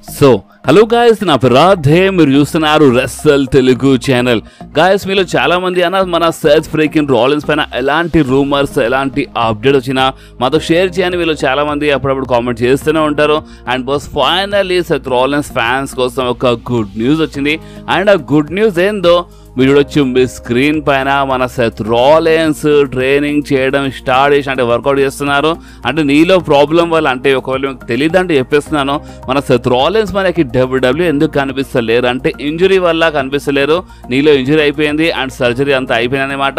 So hello guys, నా పేరు రాధే, మీరు చూస్తున్నారు రెస్సల్ తెలుగు ఛానల్. గాయస్, మీలో చాలా మంది మన సెత్ ఫ్రీకిన్ రాలిన్స్ పైన ఎలాంటి రూమర్స్, ఎలాంటి అప్డేట్ వచ్చినా మాతో షేర్ చేయని మీరు చాలా మంది అప్పుడప్పుడు కామెంట్ చేస్తూనే ఉంటారు. And bus finally Seth Rollins fans కోసం ఒక గుడ్ న్యూస్ వచ్చింది. అండ్ ఆ గుడ్ న్యూస్ ఏందో మీరు చూడొచ్చు మీ స్క్రీన్ పైన. మన సెత్ రాలిన్స్ ట్రైనింగ్ చేయడం స్టార్ట్ చేసి అంటే వర్కౌట్ చేస్తున్నారు. అంటే నీలో ప్రాబ్లం వల్ల, అంటే ఒకవేళ మీకు తెలియదు అంటే చెప్పేస్తున్నాను, మన సెత్ రాలిన్స్ మనకి డబ్ల్యూడబ్ల్యూ ఎందుకు కనిపిస్తలేరు అంటే ఇంజురీ వల్ల కనిపిస్తలేరు. నీలో ఇంజురీ అయిపోయింది అండ్ సర్జరీ అంతా అయిపోయింది అనమాట.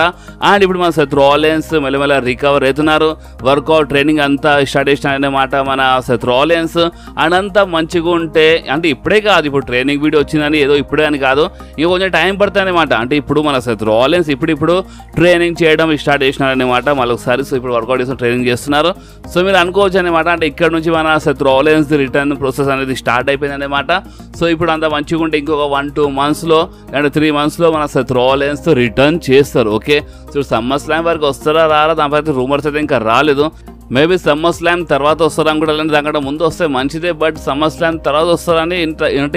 అండ్ ఇప్పుడు మన సెత్ రాలిన్స్ మెల్లమెల్ల రికవర్ అవుతున్నారు. వర్కౌట్ ట్రైనింగ్ అంతా స్టార్ట్ చేసినారనమాట మన సెత్ రాలిన్స్. అండ్ అంతా మంచిగా ఉంటే, అంటే ఇప్పుడే కాదు, ఇప్పుడు ట్రైనింగ్ వీడియో వచ్చిందని ఏదో ఇప్పుడే అని కాదు, ఇంకా కొంచెం టైం పడుతుంది అనమాట. అంటే ఇప్పుడు మన సెత్ రాలిన్స్ ఇప్పుడు ట్రైనింగ్ చేయడం స్టార్ట్ చేసినారనమాట. మళ్ళీ ఒకసారి సో ఇప్పుడు వర్కౌట్ చేసి ట్రైనింగ్ చేస్తున్నారు. సో మీరు అనుకోవచ్చు అనమాట, అంటే ఇక్కడ నుంచి మన సెత్ రాలిన్స్ రిటర్న్ ప్రాసెస్ అనేది స్టార్ట్ అయిపోయింది అనమాట. సో ఇప్పుడు అంత మంచిగా ఉంటే ఇంకొక 1-2 monthsలో అండ్ 3 monthsలో మన సెత్ రాలిన్స్ రిటర్న్ చేస్తారు. ఓకే, సో సమ్మర్ స్లామ్ వరకు వస్తారా రారా దానిపై రూమర్స్ అయితే ఇంకా రాలేదు. మేబీ సమ్మర్ స్లామ్ తర్వాత వస్తారని కూడా, అలాంటి దానికంటే ముందు వస్తే మంచిదే. బట్ సమ్మర్ స్లామ్ తర్వాత వస్తారని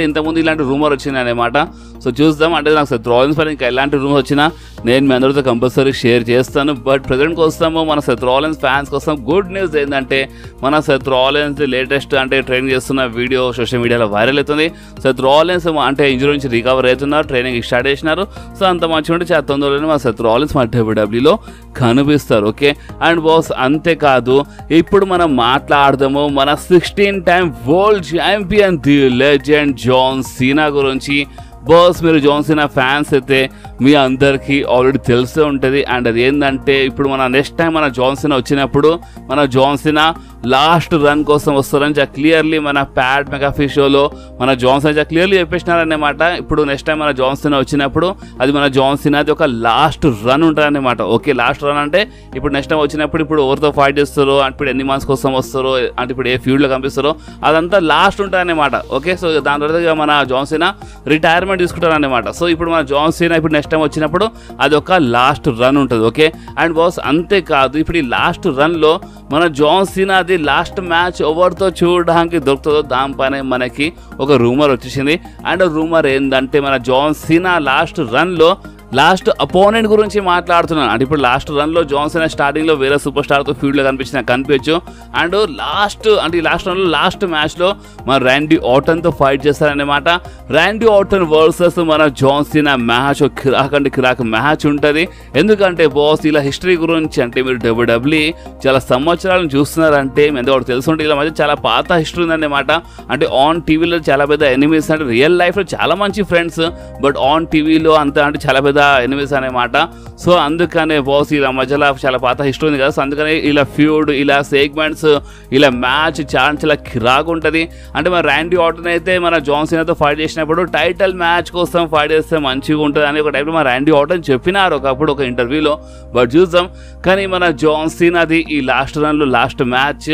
ఇంతకుముందు ఇలాంటి రూమర్ వచ్చింది అనమాట. సో చూద్దాం. అంటే నాకు సెత్ రాలిన్స్ పైన ఇంకా ఎలాంటి రూమర్ వచ్చినా నేను మీ అందరితో కంపల్సరీ షేర్ చేస్తాను. బట్ ప్రజెంట్ వస్తాము మన సెత్ రాలిన్స్ ఫ్యాన్స్ కోసం గుడ్ న్యూస్ ఏంటంటే మన సెత్ రాలిన్స్ లేటెస్ట్ అంటే ట్రైనింగ్ చేస్తున్న వీడియో సోషల్ మీడియాలో వైరల్ అవుతుంది. సెత్ రాలిన్స్ అంటే ఇంజరీ నుంచి రికవర్ అవుతున్నారు, ట్రైనింగ్ స్టార్ట్ చేసినారు. సో అంత మంచిగా ఉంటే చాలా తొందరలోనే మన సెత్ రాలిన్స్ మన డబ్ల్యూడబ్ల్యూలో కనిపిస్తారు. ఓకే, అండ్ బాస్ అంతేకాదు, ఇప్పుడు మనం మాట్లాడదాము మన 16 time world champion the legend John Cena గురించి. బాస్ మీరు జాన్ సీనా ఫ్యాన్స్ అయితే మీ అందరికీ ఆల్రెడీ తెలిసే ఉంటుంది. అండ్ అది ఏంటంటే ఇప్పుడు మన నెక్స్ట్ టైం మన జాన్ సీనా వచ్చినప్పుడు మన జాన్ సీనా లాస్ట్ రన్ కోసం వస్తారని చాలా క్లియర్లీ మన ప్యాట్ మెకాఫీ షోలో మన జాన్ సీనా చాలా క్లియర్లీ చెప్పేసినారనమాట. ఇప్పుడు నెక్స్ట్ టైం మన జాన్ సీనా వచ్చినప్పుడు అది మన జాన్ సీనాది ఒక లాస్ట్ రన్ ఉంటుందన్నమాట. ఓకే, లాస్ట్ రన్ అంటే ఇప్పుడు నెక్స్ట్ టైం వచ్చినప్పుడు ఇప్పుడు ఎవరితో ఫైట్ చేస్తారో, ఇప్పుడు ఎన్ని మంత్స్ కోసం వస్తారో, అంటే ఇప్పుడు ఏ ఫీల్డ్లో కనిపిస్తారో అదంతా లాస్ట్ ఉంటుందన్నమాట. ఓకే, సో దాని తర్వాత మన జాన్ సీనా రిటైర్మెంట్ తీసుకుంటారన్నమాట. సో ఇప్పుడు మన జాన్ సీనా ఇప్పుడు నెక్స్ట్ టైం వచ్చినప్పుడు అది ఒక లాస్ట్ రన్ ఉంటుంది. ఓకే, అండ్ బాస్ అంతేకాదు, ఇప్పుడు ఈ లాస్ట్ రన్లో మన జాన్ సీనాది లాస్ట్ మ్యాచ్ ఎవరితో చూడడానికి దొరుకుతుందో దానిపైన మనకి ఒక రూమర్ వచ్చేసింది. అండ్ రూమర్ ఏంటంటే మన జాన్ సీనా లాస్ట్ రన్లో లాస్ట్ అపోనెంట్ గురించి మాట్లాడుతున్నాను. అంటే ఇప్పుడు లాస్ట్ రన్లో జాన్ సీనా స్టార్టింగ్లో వేరే సూపర్ స్టార్తో ఫీల్డ్లో కనిపించచ్చు. అండ్ ఈ లాస్ట్ రన్లో లాస్ట్ మ్యాచ్లో మన ర్యాండీ ఆర్టన్తో ఫైట్ చేస్తారనమాట. ర్యాండీ ఆర్టన్ వర్సెస్ మన జాన్ సీనా మ్యాచ్ కిరాక్ మ్యాచ్ ఉంటుంది. ఎందుకంటే బాస్ ఇలా హిస్టరీ గురించి, అంటే మీరు డబ్ల్యూడబ్ల్యూ చాలా సంవత్సరాలను చూస్తున్నారంటే ఎందుకు తెలుసుంటే ఇలా మధ్య చాలా పాత హిస్టరీ ఉందన్నమాట. అంటే ఆన్ టీవీలో చాలా పెద్ద ఎనిమీస్, అంటే రియల్ లైఫ్లో చాలా మంచి ఫ్రెండ్స్, బట్ ఆన్ టీవీలో అంతా అంటే చాలా పెద్ద ఎనిమీస్ అనమాట. సో అందుకనే బాస్ ఇలా మధ్యలో చాలా పాత హిస్టరీ ఉంది కదా. సో అందుకనే ఇలా ఫ్యూడ్, ఇలా సెగ్మెంట్స్, ఇలా మ్యాచ్ చాలా కిరాక్ ఉంటుంది. అంటే మన ర్యాండీ ఆర్టన్ అయితే మన జాన్ సీనాతో ఫైట్ చేసినప్పుడు టైటిల్ మ్యాచ్ కోసం ఫైట్ చేస్తే మంచిగా ఉంటుంది అని ఒక టైంలో మన ర్యాండీ ఆర్టన్ చెప్పినారు ఒకప్పుడు ఒక ఇంటర్వ్యూలో. బట్ చూద్దాం. కానీ మన జాన్ సీనాది ఈ లాస్ట్ రన్లో లాస్ట్ మ్యాచ్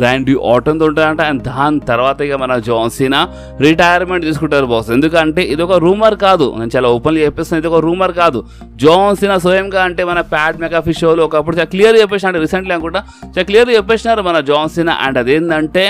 ర్యాండీ ఆర్టన్తో ఉంటుందంట. అండ్ దాని తర్వాత ఇక మన జాన్ సీనా రిటైర్మెంట్ తీసుకుంటారు బాస్. ఎందుకంటే ఇది ఒక రూమర్ కాదు, నేను చాలా ఓపెన్లీ చెప్పేస్తాను, ఇది ఒక రూమర్ కాదు. జాన్ సీనా స్వయంగా అంటే మన ప్యాట్ మెకాఫీ షోలో ఒకప్పుడు చాలా క్లియర్గా చెప్పేసిన, అంటే రీసెంట్లీ అనుకుంటా చాలా క్లియర్గా చెప్పేసినారు మన జాన్ సీనా. అండ్ అదేంటంటే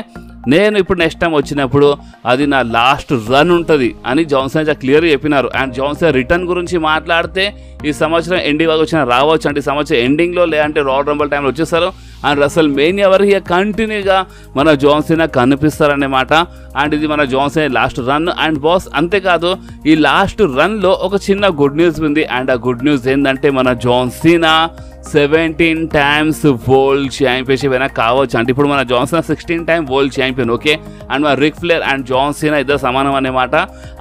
నేను ఇప్పుడు నెక్స్ట్ టైం వచ్చినప్పుడు అది నా లాస్ట్ రన్ ఉంటుంది అని జాన్ సీనా చాలా క్లియర్గా చెప్పినారు. అండ్ జాన్ సీనా రిటర్న్ గురించి మాట్లాడితే ఈ సంవత్సరం ఎండింగ్ వరకు వచ్చిన రావచ్చు, అంటే ఈ సంవత్సరం ఎండింగ్లో లేదంటే రాయల్ రంబుల్ టైంలో వచ్చేస్తారు. అండ్ అసలు మెయిన్ వరకు కంటిన్యూగా మన జాన్ సీనా కనిపిస్తారన్నమాట. అండ్ ఇది మన John Cena last run. And boss అంతేకాదు, ఈ లాస్ట్ రన్లో ఒక చిన్న గుడ్ న్యూస్ ఉంది. అండ్ ఆ గుడ్ న్యూస్ ఏంటంటే మన John Cena 17 times world championship అయినా కావచ్చు. అంటే ఇప్పుడు మన John Cena 16 time world champion. Okay, and మన Ric Flair and John Cena ఇద్దరు సమానం అన్నమాట.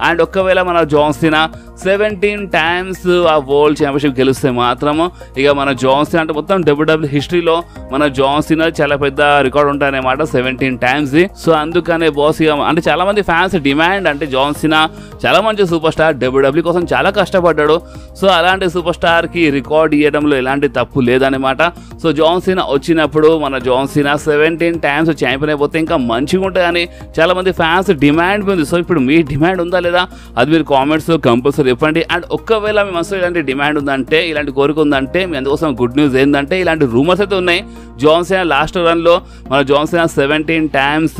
అండ్ ఒకవేళ మన జాన్ సీనా 17 times ఆ వరల్డ్ ఛాంపియన్షిప్ గెలిస్తే మాత్రము ఇక మన జాన్ సీనా అంటే మొత్తం డబ్ల్యూడబ్ల్యూ హిస్టరీలో మన జాన్ సీనా చాలా పెద్ద రికార్డ్ ఉంటాయన్నమాట, 17 times. సో అందుకనే బాస్ ఇక అంటే చాలా మంది ఫ్యాన్స్ డిమాండ్, అంటే జాన్ సీనా చాలా మంచి సూపర్ స్టార్, డబ్ల్యూడబ్ల్యూ కోసం చాలా కష్టపడ్డాడు. సో అలాంటి సూపర్ స్టార్కి రికార్డ్ ఇవ్వడంలో ఎలాంటి తప్పు లేదన్నమాట. సో జాన్ సీనా వచ్చినప్పుడు మన జాన్ సీనా 17 times ఛాంపియన్ అయిపోతే ఇంకా మంచిగా ఉంటుందని చాలా మంది ఫ్యాన్స్ డిమాండ్ ఉంది. సో ఇప్పుడు మీ డిమాండ్ ఉందా లేదా అది మీరు కామెంట్స్లో కంపల్సరీ చెప్పండి. అండ్ ఒక్కవేళ మీ మనసులో ఇలాంటి డిమాండ్ డిమాండ్ ఉందంటే, ఇలాంటి కోరిక ఉందంటే, మీ అందుకోసం గుడ్ న్యూస్ ఏంటంటే ఇలాంటి రూమర్స్ అయితే ఉన్నాయి. జాన్ సీనా లాస్ట్ రన్లో మన జాన్ సీనా 17 times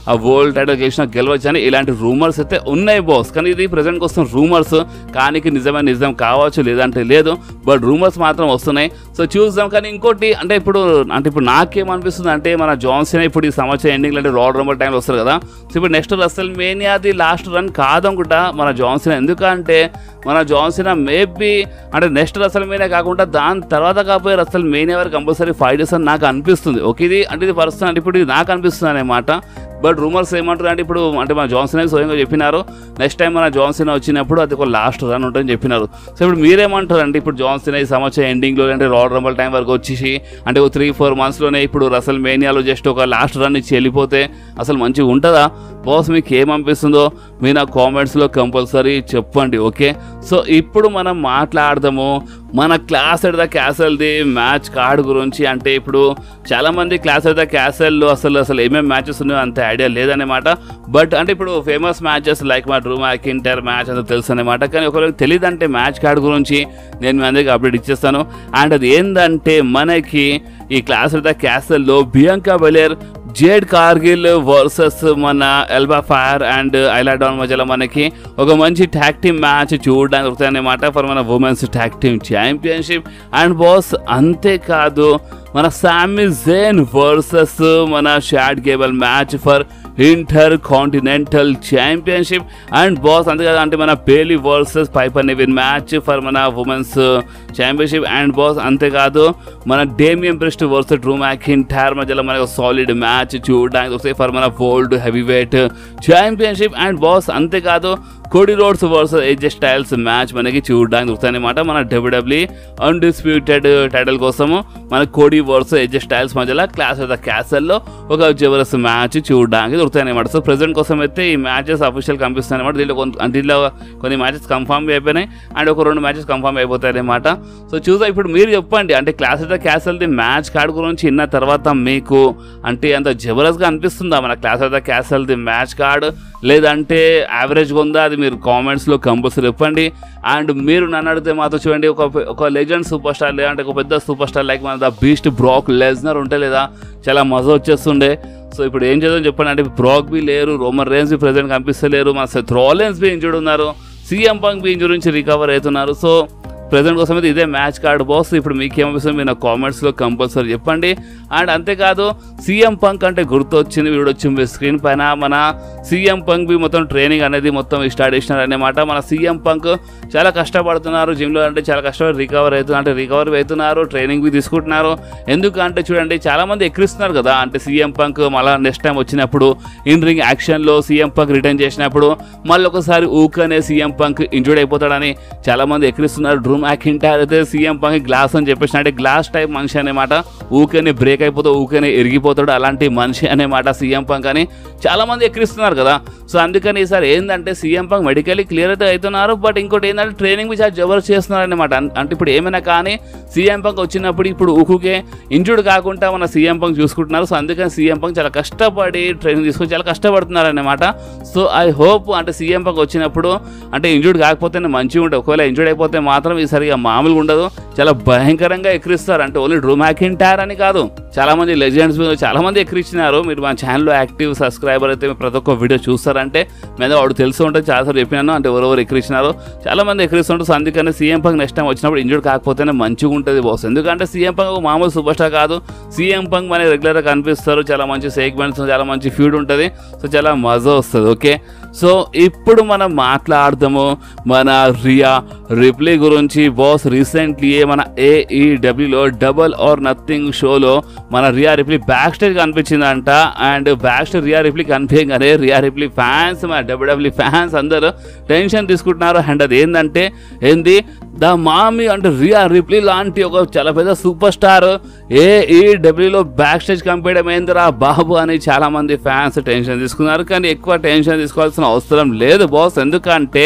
ఆ వరల్డ్ టైటిల్ గెలవచ్చని ఇలాంటి రూమర్స్ అయితే ఉన్నాయి బాస్. కానీ ఇది ప్రజెంట్ కోసం రూమర్స్, కానీ నిజం కావచ్చు, లేదంటే లేదు, బట్ రూమర్స్ మాత్రం వస్తున్నాయి. సో చూద్దాం. కానీ ఇంకోటి అంటే ఇప్పుడు నాకేమనిపిస్తుంది అంటే మన జాన్ సీనా ఇప్పుడు ఈ సంవత్సరం ఎండింగ్ అంటే రాయల్ రంబుల్ టైంలో వస్తారు కదా. సో ఇప్పుడు నెక్స్ట్ రసల్ మేనియాది లాస్ట్ రన్ కాదనుకుంటా మన జాన్ సీనా. ఎందుకంటే మన జాన్ సీనా మేబీ అంటే నెక్స్ట్ రసల్ మేనియా కాకుండా దాని తర్వాత కాకపోయి రసల్ మేనియా వరకు కంపల్సరీ ఫైట్ చేస్తాను నాకు అనిపిస్తుంది. ఓకే, ఇది పర్సనల్ అంటే ఇప్పుడు ఇది నాకు అనిపిస్తుంది అన్నమాట. బట్ రూమర్స్ ఏమంటారు అంటే ఇప్పుడు అంటే మన జాన్ సీనా స్వయంగా చెప్పినారు నెక్స్ట్ టైం మన జాన్ సీనా వచ్చినప్పుడు అది ఒక లాస్ట్ రన్ ఉంటుందని చెప్పినారు. సో ఇప్పుడు మీరేమంటారు అంటే ఇప్పుడు జాన్ సీనా ఈ సంవత్సరం ఎండింగ్లో అంటే రాయల్ రంబుల్ టైం వరకు వచ్చేసి అంటే 3-4 monthsలోనే ఇప్పుడు రసల్ మేనియాలో జస్ట్ ఒక లాస్ట్ రన్ ఇచ్చి వెళ్ళిపోతే అసలు మంచిగా ఉంటుందా బాస్? మీకు ఏమనిపిస్తుందో మీరు నా కామెంట్స్లో కంపల్సరీ చెప్పండి. ఓకే, సో ఇప్పుడు మనం మాట్లాడదాము మన క్లాష్ ఎట్ ద క్యాసల్ది మ్యాచ్ కార్డ్ గురించి. అంటే ఇప్పుడు చాలామంది క్లాష్ ఎట్ ద క్యాసల్లో అసలు ఏమేమి మ్యాచెస్ ఉన్నాయో అంత ఐడియా లేదన్నమాట. బట్ అంటే ఇప్పుడు ఫేమస్ మ్యాచెస్ లైక్ మా డ్రూ మ్యాకింటైర్ మ్యాచ్ అంతా తెలుసు అనమాట. కానీ ఒకవేళ తెలియదంటే మ్యాచ్ కార్డ్ గురించి నేను మీ అందరికీ అప్డేట్ ఇచ్చేస్తాను. అండ్ అది ఏంటంటే మనకి ఈ క్లాష్ ఎట్ ద క్యాసల్లో Bianca Belair, Jade Cargill versus మన Alba Fyre and Isla Dawn మధ్యలో మనకి ఒక మంచి ట్యాగ్ టీమ్ మ్యాచ్ చూడడానికి దొరుకుతాయి అన్నమాట ఫర్ మన women's tag team championship. And boss అంతేకాదు మన సామీ జేన్ వర్సెస్ మన Chad Gable match for intercontinental championship. And boss అంతేకాదు అంటే మన Bayley versus Piper Niven match for మన ఉమెన్స్ ఛాంపియన్షిప్. అండ్ బాస్ అంతేకాదు మన Damian Priest versus Drew McIntyre మధ్యలో మనకు సాలిడ్ మ్యాచ్ చూడడానికి వస్తాయి ఫర్ మన world heavyweight championship. And boss అంతేకాదు Cody Rhodes versus AJ Styles match మనకి చూడడానికి దొరుకుతాయి అనమాట. మన WWE అన్డిస్ప్యూటెడ్ టైటిల్ కోసము మన కోడీ వర్సెస్ ఏజే స్టైల్స్ మధ్యలో క్లాష్ ఆఫ్ ద క్యాసల్లో ఒక జబర్దస్త్ మ్యాచ్ చూడడానికి దొరుకుతాయి అనమాట. సో ప్రెజెంట్ కోసం అయితే ఈ మ్యాచెస్ అఫీషియల్ కనిపిస్తాయి అనమాట. దీంట్లో కొన్ని మ్యాచెస్ కన్ఫర్మ్ అయిపోయినాయి అండ్ ఒక 2 matches కన్ఫర్మ్ అయిపోతాయి అనమాట. సో చూద్దాం. ఇప్పుడు మీరు చెప్పండి అంటే క్లాష్ ఆఫ్ ద క్యాసల్ది మ్యాచ్ కార్డ్ గురించి విన్న తర్వాత మీకు అంటే అంత జబర్దస్త్గా అనిపిస్తుందా మన క్లాష్ ఆఫ్ ద క్యాసల్ది మ్యాచ్ కార్డ్, లేదంటే యావరేజ్గా ఉందా? అది మీరు కామెంట్స్లో కంపల్సరీ చెప్పండి. అండ్ మీరు నన్ను అడిగితే మాత్రం చూడండి ఒక లెజెండ్ సూపర్ స్టార్ లేదంటే ఒక పెద్ద సూపర్ స్టార్ లైక్ మన ద బీస్ట్ బ్రాక్ లెస్నర్ ఉంటే లేదా చాలా మజా వచ్చేస్తుండే. సో ఇప్పుడు ఏం చేద్దాం చెప్పండి. అంటే బ్రాక్ బి లేరు, రోమన్ రేన్స్ బి ప్రెజెంట్ కనిపిస్తలేరు, మన సెత్ రాలిన్స్ బి ఇంజూర్డ్ ఉన్నారు, సీఎం పంక్ బి ఇంజూర్ నుంచి రికవర్ అవుతున్నారు. సో ప్రెజెంట్ కోసం అయితే ఇదే మ్యాచ్ కార్డ్ బాస్. ఇప్పుడు మీకు ఏమనిపిస్తుంది మీరు నా కామెంట్స్లో కంపల్సరీ చెప్పండి. అండ్ అంతేకాదు సీఎం పంక్ అంటే గుర్తొచ్చింది వీడు వచ్చి మీ స్క్రీన్ పైన మన సీఎం పంక్ బి మొత్తం ట్రైనింగ్ అనేది మొత్తం స్టార్ట్ చేసినారు అన్నమాట. మన సీఎం పంక్ చాలా కష్టపడుతున్నారు జిమ్లో, అంటే చాలా కష్టపడి రికవర్ అవుతున్నారు, ట్రైనింగ్ బి తీసుకుంటున్నారు. ఎందుకంటే చూడండి చాలామంది ఎక్కిరిస్తున్నారు కదా అంటే సీఎం పంక్ మళ్ళీ నెక్స్ట్ టైం వచ్చినప్పుడు ఇన్ రింగ్ యాక్షన్లో సీఎం పంక్ రిటర్న్ చేసినప్పుడు మళ్ళీ ఒకసారి ఊకనే సీఎం పంక్ ఇంజూర్డ్ అయిపోతాడని చాలామంది ఎక్కిరిస్తున్నారు. డ్రూ మ్యాకింటైర్ అయితే సీఎం పంక్ గ్లాస్ అని చెప్పేసి అంటే గ్లాస్ టైప్ మనిషి అనమాట, ఊకనే బ్రేక్ అయిపోతాడు, ఊకనే ఎరిగిపోతాడు, అలాంటి మనిషి అనమాట సీఎం పంక్ అని చాలామంది ఎక్కిరిస్తున్నారు కదా. సో అందుకని ఈసారి ఏంటంటే సీఎం పంక్ మెడికల్లీ క్లియర్ అయితే అవుతున్నారు, బట్ ఇంకోటి ఏంటంటే ట్రైనింగ్ చాలా జబర్దస్త్ చేస్తున్నారు అనమాట. అంటే ఇప్పుడు ఏమైనా కానీ సీఎం పంక్ వచ్చినప్పుడు ఇప్పుడు ఊకుకే ఇంజూర్డ్ కాకుండా మన సీఎం పంక్ చూసుకుంటున్నారు. సో అందుకని సీఎం పంక్ చాలా కష్టపడి ట్రైనింగ్ తీసుకొని చాలా కష్టపడుతున్నారు అనమాట. సో ఐ హోప్ అంటే సీఎం పంక్ వచ్చినప్పుడు అంటే ఇంజూర్డ్ కాకపోతేనే మంచిగా ఉంటుంది, ఒకవేళ ఇంజూర్డ్ అయిపోతే మాత్రం ఈసారిగా మామూలుగా ఉండదు, చాలా భయంకరంగా ఎక్కిరిస్తారు. అంటే ఓన్లీ డ్రూ మ్యాకింటైర్ అని కాదు, చాలామంది లెజెండ్స్ చాలామంది ఎక్కిరించినారు. మీరు మా ఛానల్లో యాక్టివ్ సబ్స్క్రైబర్ అయితే ప్రతి ఒక్క వీడియో చూస్తారంటే మీద వాడు తెలిసి ఉంటుంది, చాలాసార్లు చెప్పినాను అంటే ఎవరెవరు ఎక్కిరించినారు చాలామంది ఎక్కిరిస్తుంటారు. సో అందుకని సీఎం పంక్ నెక్స్ట్ టైం వచ్చినప్పుడు ఇంజూర్డ్ కాకపోతేనే మంచిగా ఉంటుంది బాస్. ఎందుకంటే సీఎం పంక్ మామూలు సూపర్ స్టార్ కాదు, సీఎం పంక్ మనకి రెగ్యులర్గా కనిపిస్తారు, చాలా మంచి సెగ్మెంట్స్, చాలా మంచి ఫీడ్ ఉంటుంది, సో చాలా మజా వస్తుంది. ఓకే, సో ఇప్పుడు మనం మాట్లాడదాము మన రియా రిప్లీ గురించి బాస్. రీసెంట్లీ మన AEWలో డబుల్ ఆర్ నథింగ్ షోలో మన రియా రిప్లీ బ్యాక్ స్టేజ్ కనిపించిందంట. And backstage Rhea Ripley కనిపించగానే రియా రిప్లీ ఫ్యాన్స్ మన WWE ఫ్యాన్స్ అందరూ టెన్షన్ తీసుకుంటున్నారు. అండ్ అది ఏంది ద మామీ అంటే రియా రిప్లీ లాంటి ఒక చాలా పెద్ద సూపర్ స్టార్ AEWలో బ్యాక్ స్టేజ్ కంపేయడం ఏందిరా బాబు అని చాలామంది ఫ్యాన్స్ టెన్షన్ తీసుకున్నారు. కానీ ఎక్కువ టెన్షన్ తీసుకోవాల్సిన అవసరం లేదు బాస్, ఎందుకంటే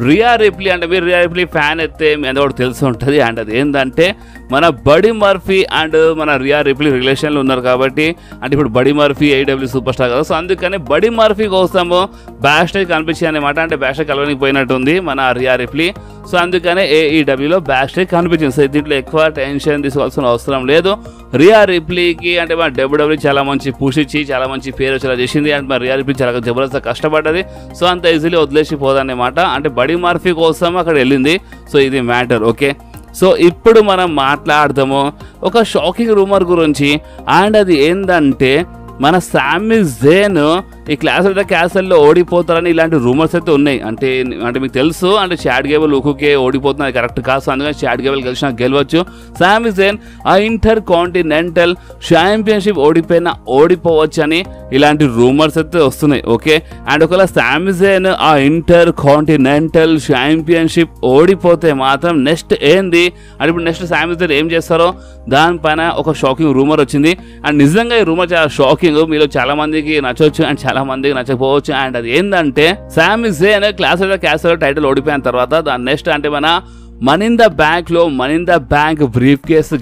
రియా రిప్లీ అంటే మీరు రియా రిప్లీ ఫ్యాన్ అయితే మీ అందరూ తెలిసి ఉంటుంది. అండ్ అది ఏంటంటే మన బడీ మర్ఫీ అండ్ మన రియా రిప్లీ రిలేషన్లో ఉన్నారు కాబట్టి, అంటే ఇప్పుడు Buddy Murphy AEW superstar కదా, సో అందుకని బడీ మర్ఫీ కోసము బ్యాక్ స్టేజ్ కనిపించాయి అనమాట. అంటే బ్యాక్ స్టేజ్ కలవనికి పోయినట్టుంది మన రియా రిప్లీ, సో అందుకనే AEWలో బ్యాక్ స్టేజ్ కనిపించింది. సో దీంట్లో ఎక్కువ టెన్షన్ తీసుకోవాల్సిన అవసరం లేదు. రియా రిప్లీకి అంటే మన WWE చాలా మంచి పుష్ ఇచ్చి చాలా మంచి పేరు చాలా చేసింది, అండ్ మరి రియా రిప్లీ చాలా జబర్దస్త్ కష్టపడ్డది. సో అంత ఈజీలీ వదిలేసిపోదన్నమాట. అంటే బడీ మర్ఫీ కోసం అక్కడ వెళ్ళింది. సో ఇది మ్యాటర్. ఓకే, సో ఇప్పుడు మనం మాట్లాడదాము ఒక షాకింగ్ రూమర్ గురించి. అండ్ అది ఏంటంటే మన సామీ జేన్ ఈ క్లాస్ ఆఫ్ ద క్యాసల్లో ఓడిపోతారని ఇలాంటి రూమర్స్ అయితే ఉన్నాయి. అంటే మీకు తెలుసు, అంటే చాడ్ గేబుల్ ఉకుకే ఓడిపోతుంది, అది కరెక్ట్ కాదు. అందుకని చాడ్ గేబుల్ గెలిచినా గెలవచ్చు. సామీ జేన్ ఆ ఇంటర్ కాంటినెంటల్ ఛాంపియన్షిప్ ఓడిపోవచ్చు అని ఇలాంటి రూమర్స్ అయితే వస్తున్నాయి. ఓకే, అండ్ ఒకవేళ సామీ జేన్ ఆ ఇంటర్ కాంటినెంటల్ ఛాంపియన్షిప్ ఓడిపోతే మాత్రం నెక్స్ట్ ఏంది అంటే ఇప్పుడు నెక్స్ట్ సామీ జేన్ ఏం చేస్తారో దానిపైన ఒక షాకింగ్ రూమర్ వచ్చింది. అండ్ నిజంగా ఈ రూమర్ చాలా షాకింగ్. మీలో చాలా మందికి నచ్చవచ్చు అండ్ చాలా మందికి నచ్చకపోవచ్చు. అండ్ అది ఏంటంటే Sami Zayn clash of the castle title ఓడిపోయిన తర్వాత దాని నెక్స్ట్ అంటే money in the bank briefcase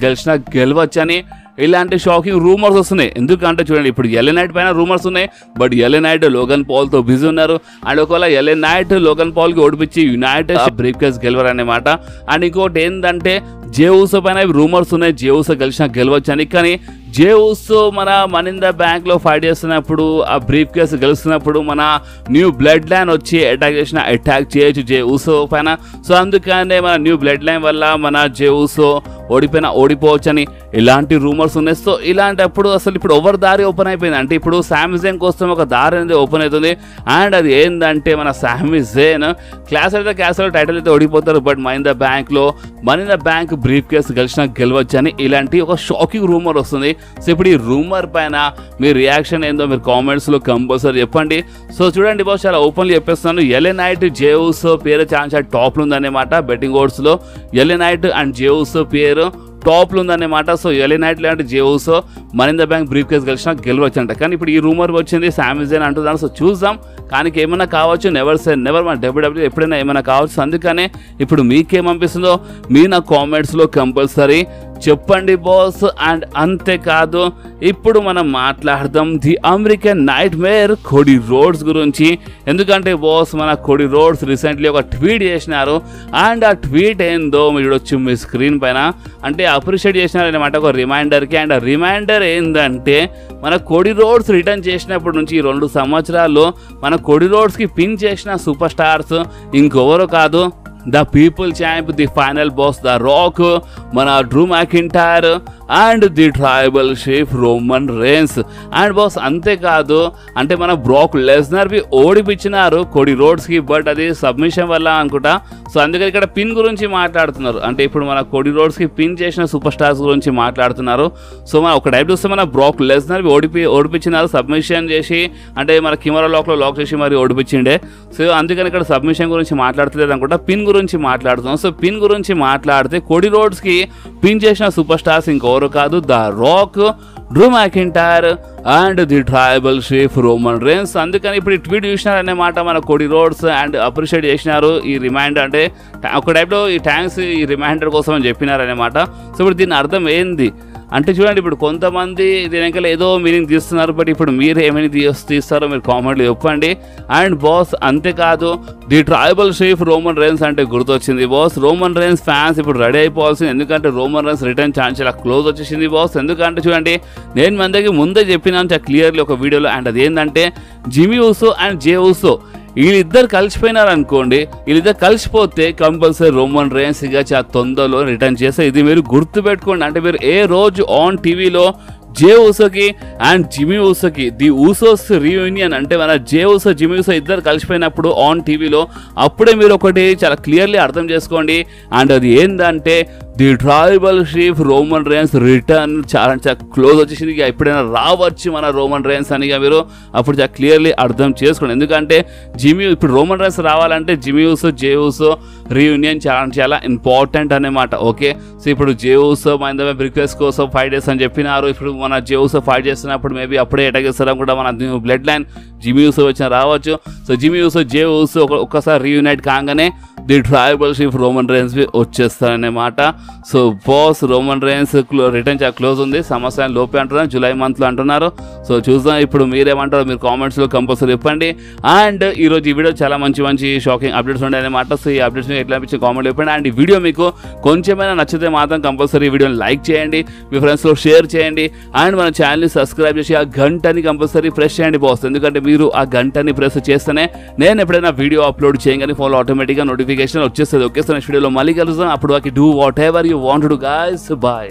గెలవచ్చని ఇలాంటి షాకింగ్ రూమర్స్ వస్తున్నాయి. ఎందుకంటే చూడండి, ఇప్పుడు LA Knight పైన రూమర్స్ ఉన్నాయి, బట్ LA Knight లోగన్ పాల్తో బిజీ ఉన్నారు. అండ్ ఒకవేళ LA Knight లోగన్ పాల్కి ఓడిపించి యునైటెడ్ బ్రీఫ్ కేస్ గెలవరు అన్నమాట. అండ్ ఇంకోటి ఏంటంటే జే ఊసో పైన రూమర్స్ ఉన్నాయి, జే ఊసో గెలవచ్చు అని. కానీ జే ఊసో మనీ ఇన్ ద బ్యాంక్లో ఫైట్ చేస్తున్నప్పుడు ఆ బ్రీఫ్ కేసు గెలుస్తున్నప్పుడు మన న్యూ బ్లడ్ లైన్ వచ్చి అటాక్ చేయొచ్చు జే ఊసో పైన. సో అందుకనే మన న్యూ బ్లడ్ లైన్ వల్ల మన జే ఊసో ఓడిపోవచ్చు అని ఇలాంటి రూమర్స్ ఉన్నాయి. సో ఇలాంటప్పుడు అసలు ఇప్పుడు ఎవరి దారి ఓపెన్ అయిపోయింది అంటే ఇప్పుడు సామీ జేన్ కోసం ఒక దారి అనేది ఓపెన్ అవుతుంది. అండ్ అది ఏంటంటే మన Sami Zayn clash of the castle title అయితే ఓడిపోతారు, but money in the bank briefcase గెలవచ్చు అని ఇలాంటి ఒక షాకింగ్ రూమర్ వస్తుంది. సో ఇప్పుడు ఈ రూమర్ పైన మీ రియాక్షన్ ఏందో మీరు కామెంట్స్లో కంపల్సరీ చెప్పండి. సో చూడండి బాస్, చాలా ఓపెన్లీ చెప్పేస్తున్నాను, LA Knight జే ఊసో పేరు చాలా టాప్లో ఉందన్నమాట. బెట్టింగ్ ఓడ్స్లో LA Knight and Jey Uso పేరు టాప్లో ఉందన్నమాట. సో LA Knight లాంటి Jey Uso money in the bank briefcase గెలవచ్చు అంట. కానీ ఇప్పుడు ఈ రూమర్ వచ్చింది సామీ జేన్ అంటున్నాను. సో చూద్దాం, కానీ ఏమైనా కావచ్చు, నెవర్ సే నెవర్. మన WWE ఎప్పుడైనా ఏమైనా కావచ్చు. అందుకనే ఇప్పుడు మీకేమనిపిస్తుందో మీ నా కామెంట్స్లో కంపల్సరీ చెప్పండి బాస్. అండ్ అంతేకాదు ఇప్పుడు మనం మాట్లాడదాం the American nightmare Cody Rhodes గురించి. ఎందుకంటే బాస్ మన కోడీ రోడ్స్ రీసెంట్లీ ఒక ట్వీట్ చేసినారు. అండ్ ఆ ట్వీట్ ఏందో మీరు చూడొచ్చు మీ స్క్రీన్ పైన. అంటే అప్రిషియేట్ చేసినారనమాట ఒక రిమైండర్కి. అండ్ ఆ రిమైండర్ ఏంటంటే మన కోడీ రోడ్స్ రిటర్న్ చేసినప్పటి నుంచి 2 సంవత్సరాల్లో మన కోడీ రోడ్స్కి పిన్ చేసిన సూపర్ స్టార్స్ ఇంకెవరో కాదు, the people champ, the final boss the Rock, మన Drew McIntyre and the tribal chief Roman Reigns. And boss అంతేకాదు అంటే మన బ్రాక్ లెస్నర్వి ఓడిపించినారు కోడీ రోడ్స్కి, బట్ అది సబ్మిషన్ వల్ల అనుకుంటా. సో అందుకని ఇక్కడ పిన్ గురించి మాట్లాడుతున్నారు. అంటే ఇప్పుడు మన కోడీ రోడ్స్కి పిన్ చేసిన సూపర్ స్టార్స్ గురించి మాట్లాడుతున్నారు. సో మన ఒక టైప్ చూస్తే మన బ్రాక్ లెస్నర్వి ఓడిపించినారు సబ్మిషన్ చేసి, అంటే మన కెమెరా లాక్ చేసి మరి ఓడిపించిండే. సో అందుకని ఇక్కడ సబ్మిషన్ గురించి మాట్లాడతలేదు అనుకుంటా, పిన్ గురించి మాట్లాడుతున్నాం. సో పిన్ గురించి మాట్లాడితే కోడీ రోడ్స్కి పిన్ చేసిన సూపర్ స్టార్స్ ఇంకెవరు కాదు, the rock, Drew McIntyre and the tribal chief Roman rains. అందుకని ఇప్పుడు ఈ ట్వీట్ చూసినారన్నమాట మన కోడీ రోడ్స్ అండ్ అప్రిషియేట్ చేసినారు ఈ రిమైండర్. అంటే ఒక టైప్లో ఈ థ్యాంక్స్ ఈ రిమైండర్ కోసం అని చెప్పినారన్నమాట. సో ఇప్పుడు దీని అర్థం ఏంది అంటే చూడండి, ఇప్పుడు కొంతమంది దీనికల్ ఏదో మీనింగ్ తీస్తున్నారు, బట్ ఇప్పుడు మీరు ఏమైనా తీస్తారో మీరు కామెంట్లో చెప్పండి. అండ్ బాస్ అంతేకాదు the tribal chief Roman rains అంటే గుర్తొచ్చింది బాస్, రోమన్ రేన్స్ ఫ్యాన్స్ ఇప్పుడు రెడీ అయిపోవాల్సింది. ఎందుకంటే రోమన్ రేన్స్ రిటర్న్ ఛాన్స్ చాలా క్లోజ్ వచ్చేసింది బాస్. ఎందుకంటే చూడండి, నేను మందికి ముందే చెప్పినాను చాలా క్లియర్లీ ఒక వీడియోలో. అండ్ అది ఏంటంటే జిమీ ఊసో అండ్ జే ఊసో వీళ్ళిద్దరు కలిసిపోయినారు అనుకోండి, వీళ్ళిద్దరు కలిసిపోతే కంపల్సరీ రోమన్ రేన్స్ ఇక చాలా తొందరలో రిటర్న్ చేస్తే ఇది మీరు గుర్తుపెట్టుకోండి. అంటే మీరు ఏ రోజు ఆన్ టీవీలో జే ఊసోకి అండ్ జిమీ ఊసోకి ది ఊసోస్ రీయూనియన్ అంటే మన జే ఊసో జిమీ ఊసో ఇద్దరు కలిసిపోయినప్పుడు ఆన్ టీవీలో అప్పుడే మీరు ఒకటి చాలా క్లియర్లీ అర్థం చేసుకోండి. అండ్ అది ఏంటంటే the tribal chief Roman rains return చాలా క్లోజ్ వచ్చేసింది. ఇక ఎప్పుడైనా రావచ్చు మన రోమన్ రేన్స్ అని మీరు అప్పుడు చాలా క్లియర్లీ అర్థం చేసుకోండి. ఎందుకంటే ఇప్పుడు రోమన్ రేన్స్ రావాలంటే జిమీ ఊసో జే ఊసో రీయూనియన్ చాలా ఇంపార్టెంట్ అన్నమాట. ఓకే, సో ఇప్పుడు జే ఊసో మన బ్రిక్వెస్ట్ కోసం 5 days అని చెప్పినారు. ఇప్పుడు మన జే ఊసో ఫైట్ చేస్తున్నప్పుడు మేబీ అప్పుడే అటాక్ చేస్తారా కూడా మన బ్లడ్ లైన్ జిమీ ఊసో వచ్చిన రావచ్చు. సో జిమీ ఊసో జే ఊసో ఒక్కసారి రీయూనైట్ కాగానే the tribal chief Roman Reigns వచ్చేస్తారన్నమాట. So boss Roman Reigns return చాలా క్లోజ్ ఉంది, సంవత్సరం లోపే అంటున్నారు, జూలై మంత్లో అంటున్నారు. సో చూద్దాం ఇప్పుడు మీరేమంటారో మీరు కామెంట్స్లో కంపల్సరీ చెప్పండి. అండ్ ఈరోజు ఈ వీడియో చాలా మంచి మంచి షాకింగ్ అప్డేట్స్ ఉండే అనమాట. సో ఈ అప్డేట్స్ ఎట్లా అనిపించి కామెంట్ చెప్పండి. అండ్ ఈ వీడియో మీకు కొంచెమైనా నచ్చితే మాత్రం కంపల్సరీ ఈ వీడియోని లైక్ చేయండి, మీ ఫ్రెండ్స్లో షేర్ చేయండి. అండ్ మన ఛానల్ని సబ్స్క్రైబ్ చేసి ఆ గంటని కంపల్సరీ ప్రెస్ చేయండి బాస్. ఎందుకంటే మీరు ఆ గంటని ప్రెస్ చేస్తేనే నేను ఎప్పుడైనా వీడియో అప్లోడ్ చేయగానే ఫోన్లో ఆటోమేటిక్గా నోటిఫికేషన్ వచ్చేస్తుంది. ఓకే, సో నెక్స్ట్ వీడియోలో మళ్ళీ కలుద్దాం. అప్పుడు do whatever you want to do guys. Bye.